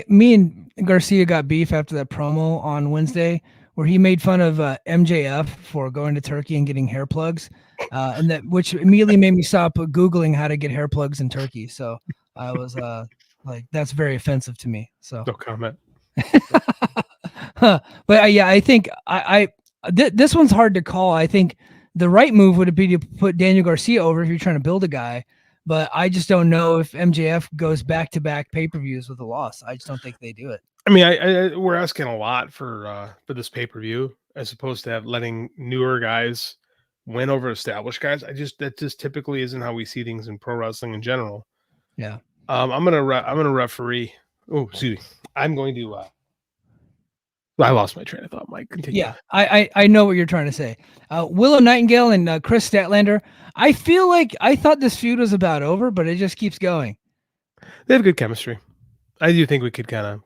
me and Garcia got beef after that promo on Wednesday where he made fun of MJF for going to Turkey and getting hair plugs, and which immediately made me stop Googling how to get hair plugs in Turkey. So I was like, that's very offensive to me. So No comment. But yeah, I think this one's hard to call. I think the right move would be to put Daniel Garcia over if you're trying to build a guy. But I just don't know if MJF goes back-to-back pay-per-views with a loss. I just don't think they do it. I mean, we're asking a lot for this pay-per-view as opposed to letting newer guys win over established guys. That just typically isn't how we see things in pro wrestling in general. Yeah. I'm gonna referee. Oh, excuse me. I'm going to. I lost my train of thought, Mike. Continue. Yeah, I know what you're trying to say. Willow Nightingale and Chris Statlander. I feel like I thought this feud was about over, but it just keeps going. They have good chemistry. I do think we could kind of.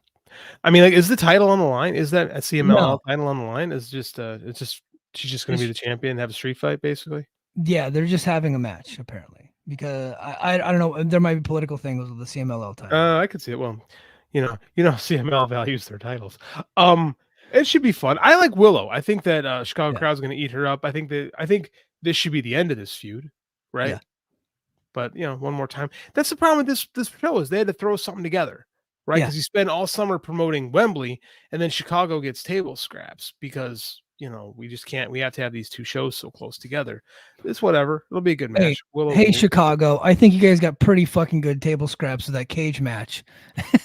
I mean, like, is the title on the line? Is that a CMLL title on the line? It's just she's just going to be the champion and have a street fight, basically. Yeah, they're just having a match apparently because I don't know. There might be political things with the CMLL title. I could see it. Well, you know, CMLL values their titles. It should be fun. I like Willow. I think that Chicago crowd's going to eat her up. I think this should be the end of this feud, right? Yeah. But one more time. That's the problem with this show is they had to throw something together, right? Because you spend all summer promoting Wembley, and then Chicago gets table scraps because we just can't. We have to have these two shows so close together. It's whatever. It'll be a good match. Hey, Chicago, I think you guys got pretty fucking good table scraps with that cage match,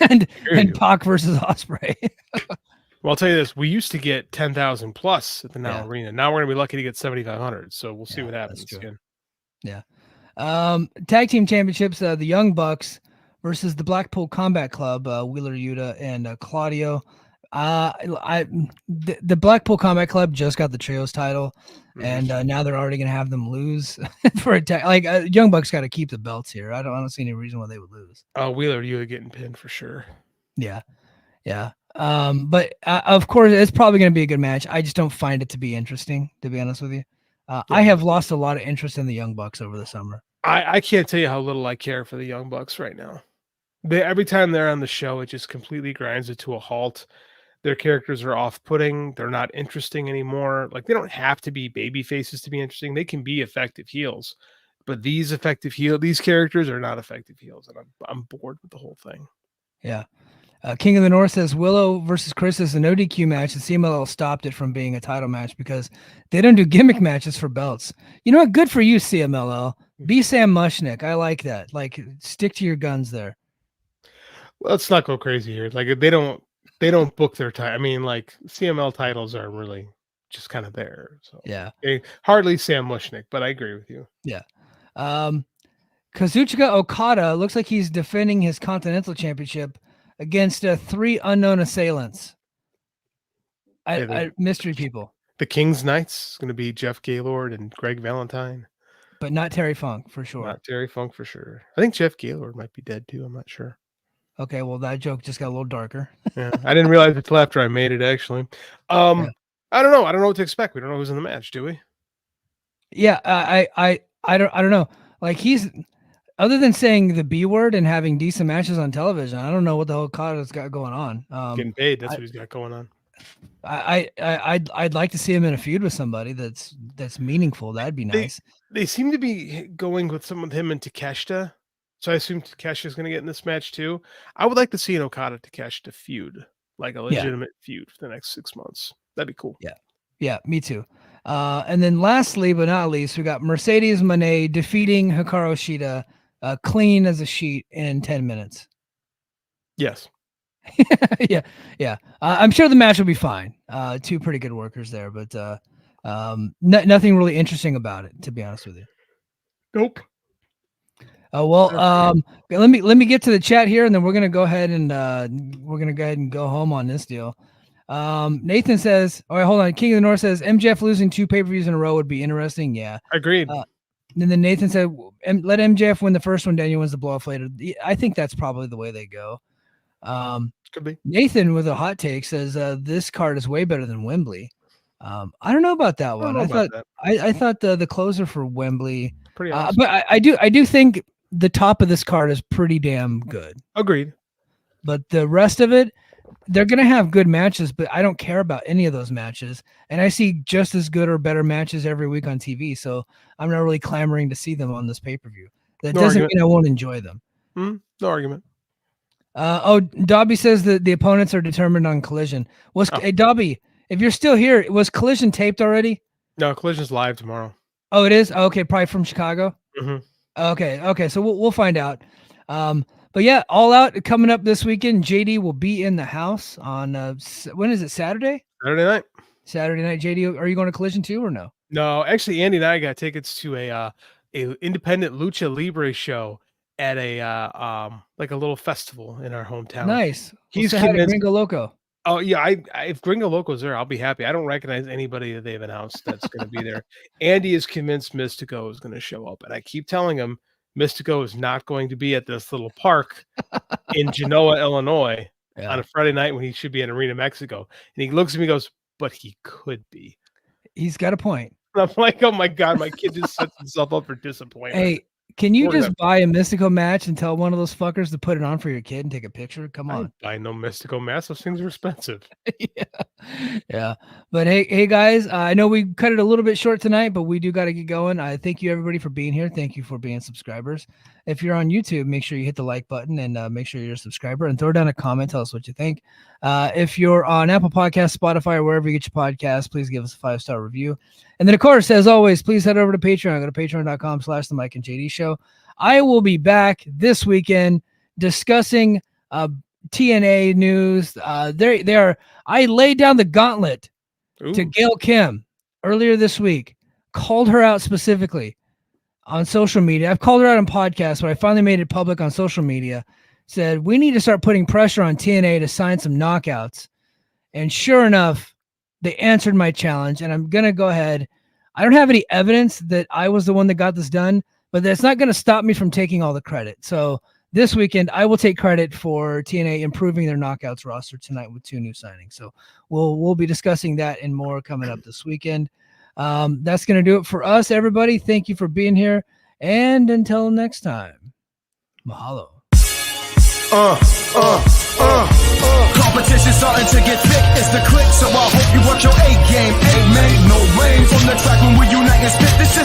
and Pac versus Ospreay. Well, I'll tell you this: we used to get 10,000 plus at the Now Arena. Now we're gonna be lucky to get 7,500. So we'll see what happens again. Yeah. Tag team championships: the Young Bucks versus the Blackpool Combat Club, Wheeler Yuta and Claudio. The Blackpool Combat Club just got the trios title, and now they're already gonna have them lose for a tag. Like Young Bucks got to keep the belts here. I don't see any reason why they would lose. Wheeler Yuta getting pinned for sure. Yeah. But of course, it's probably going to be a good match. I just don't find it to be interesting, to be honest with you. I have lost a lot of interest in the Young Bucks over the summer. I can't tell you how little I care for the Young Bucks right now. Every time they're on the show, it just completely grinds it to a halt. Their characters are off-putting. They're not interesting anymore. Like, they don't have to be baby faces to be interesting. They can be effective heels. But these characters are not effective heels, and I'm bored with the whole thing. Yeah. King of the North says Willow versus Chris is an ODQ match, and CMLL stopped it from being a title match because they don't do gimmick matches for belts. You know what? Good for you, CMLL. Be Sam Mushnick. I like that. Like, stick to your guns there. Let's not go crazy here. Like, they don't book their time. I mean, like, CML titles are really just kind of there. So yeah, hardly Sam Mushnick, but I agree with you. Yeah. Kazuchika Okada looks like he's defending his Continental Championship against 3 unknown assailants. Mystery people. The King's Knights is going to be Jeff Gaylord and Greg Valentine. But not Terry Funk, for sure. Not Terry Funk, for sure. I think Jeff Gaylord might be dead, too. I'm not sure. Okay, well, that joke just got a little darker. Yeah, I didn't realize it until after I made it, actually. I don't know. I don't know what to expect. We don't know who's in the match, do we? Yeah, I don't know. Like, he's... Other than saying the B word and having decent matches on television, I don't know what the hell Okada's got going on. Getting paid, that's what he's got going on. I'd like to see him in a feud with somebody that's meaningful. That'd be nice. They seem to be going with him and Takeshita, so I assume Takeshita's going to get in this match too. I would like to see an Okada Takeshita feud, like a legitimate feud for the next 6 months. That'd be cool. Yeah, me too. And then lastly, but not least, we got Mercedes Moné defeating Hikaru Shida. Clean as a sheet in 10 minutes. Yes. Yeah. I'm sure the match will be fine. 2 pretty good workers there, but nothing really interesting about it, to be honest with you. Nope. Let me get to the chat here, and then we're gonna go ahead and go home on this deal. Nathan says, all right, hold on. King of the North says MJF losing 2 pay-per-views in a row would be interesting. Yeah. Agreed. And then Nathan said, let MJF win the first one, Daniel wins the blow-off later. I think that's probably the way they go. Could be. Nathan with a hot take says this card is way better than Wembley. I don't know about that one. I thought the closer for Wembley. Pretty awesome. But I do think the top of this card is pretty damn good. Agreed. But the rest of it, they're going to have good matches, but I don't care about any of those matches. And I see just as good or better matches every week on TV. So I'm not really clamoring to see them on this pay-per-view. That doesn't mean I won't enjoy them. No argument. Dobby says that the opponents are determined on Collision. Hey, Dobby, if you're still here, was Collision taped already? No, Collision's live tomorrow. Oh, it is? Okay, probably from Chicago. Mm-hmm. Okay. So we'll find out. But yeah, All Out coming up this weekend. JD will be in the house on when is it? Saturday night. JD, are you going to Collision too or no? No, actually, Andy and I got tickets to a independent Lucha Libre show at a like a little festival in our hometown. Nice. He's convinced Gringo Loco. Oh yeah, if Gringo Loco's there, I'll be happy. I don't recognize anybody that they've announced that's going to be there. Andy is convinced Mystico is going to show up, and I keep telling him Mystico is not going to be at this little park in Genoa, Illinois, on a Friday night when he should be in Arena, Mexico. And he looks at me and goes, "But he could be." He's got a point. And I'm like, "Oh my god, my kid just sets himself up for disappointment." Hey, can you just buy a Mystico match and tell one of those fuckers to put it on for your kid and take a picture? Come on. I know Mystico match. Those things are expensive. Yeah. But hey guys, I know we cut it a little bit short tonight, but we do got to get going. I thank you everybody for being here. Thank you for being subscribers. If you're on YouTube, make sure you hit the like button and make sure you're a subscriber and throw down a comment. Tell us what you think. If you're on Apple Podcasts, Spotify, or wherever you get your podcasts, please give us a 5-star review. And then, of course, as always, please head over to Patreon. Go to patreon.com/The Mike and JD Show. I will be back this weekend discussing TNA news. They are. I laid down the gauntlet to Gail Kim earlier this week. Called her out specifically on social media. I've called her out on podcasts, but I finally made it public on social media. Said we need to start putting pressure on TNA to sign some knockouts. And sure enough, they answered my challenge. And I'm gonna go ahead. I don't have any evidence that I was the one that got this done, but that's not going to stop me from taking all the credit. So this weekend, I will take credit for TNA improving their knockouts roster tonight with 2 new signings. So we'll be discussing that and more coming up this weekend. That's going to do it for us, everybody. Thank you for being here. And until next time, mahalo. Competition starting to get thick. It's the click, so I hope you work your A game. 8 men, no lanes on the track when we unite and spit. This is